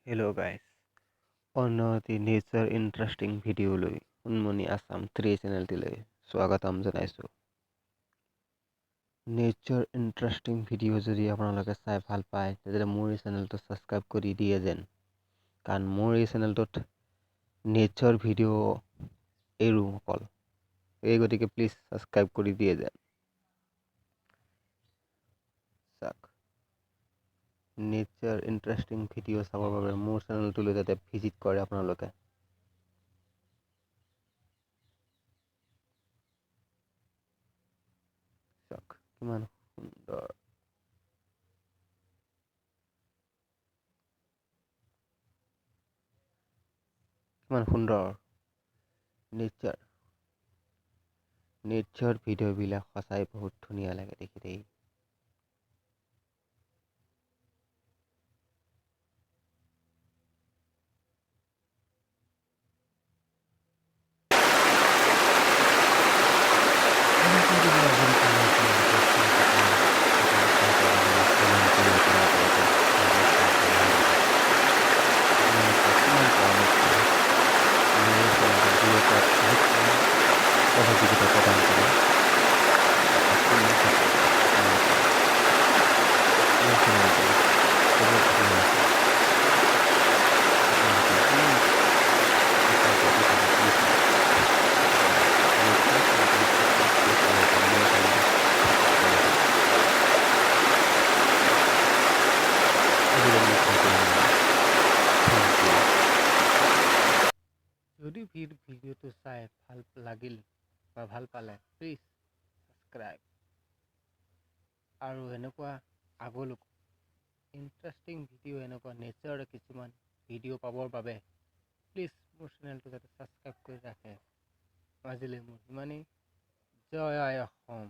Hello guys, on the nature interesting video লৈ sunmoniAssam3 চেনেলটিলৈ স্বাগতম জনাইছোঁ। নেচাৰ ইণ্টাৰেষ্টিং ভিডিঅ' যদি আপোনালোকে চাই ভাল পায় তেতিয়াহ'লে মোৰ এই চেনেলটো ছাবস্ক্ৰাইব কৰি দিয়ে যেন, কাৰণ মোৰ এই চেনেলটোত নেচাৰ ভিডিঅ' এৰো অকল, এই গতিকে প্লিজ ছাবস্ক্ৰাইব কৰি দিয়ে যেন। চাওক, নেচাৰ ইণ্টাৰেষ্টিং ভিডিঅ' চাবৰ বাবে মোৰ চেনেলটোলৈ যাতে ভিজিট কৰে আপোনালোকে। চাওক কিমান সুন্দৰ, কিমান সুন্দৰ নেচাৰ ভিডিঅ'বিলাক সঁচাই বহুত ধুনীয়া লাগে দেখি দেই। সহযোগিতা প্ৰদান কৰে। যদি ভিডিঅ'টো চাই ভাল লাগিল বা ভাল পালে প্লিজ ছাবস্ক্ৰাইব, আৰু এনেকুৱা আগলৈও ইণ্টাৰেষ্টিং ভিডিঅ' এনেকুৱা নেচাৰৰ কিছুমান ভিডিঅ' পাবৰ বাবে প্লিজ মোৰ চেনেলটো যাতে ছাবস্ক্ৰাইব কৰি ৰাখে। আজিলৈ মোৰ ইমানেই। জয় আই অসম।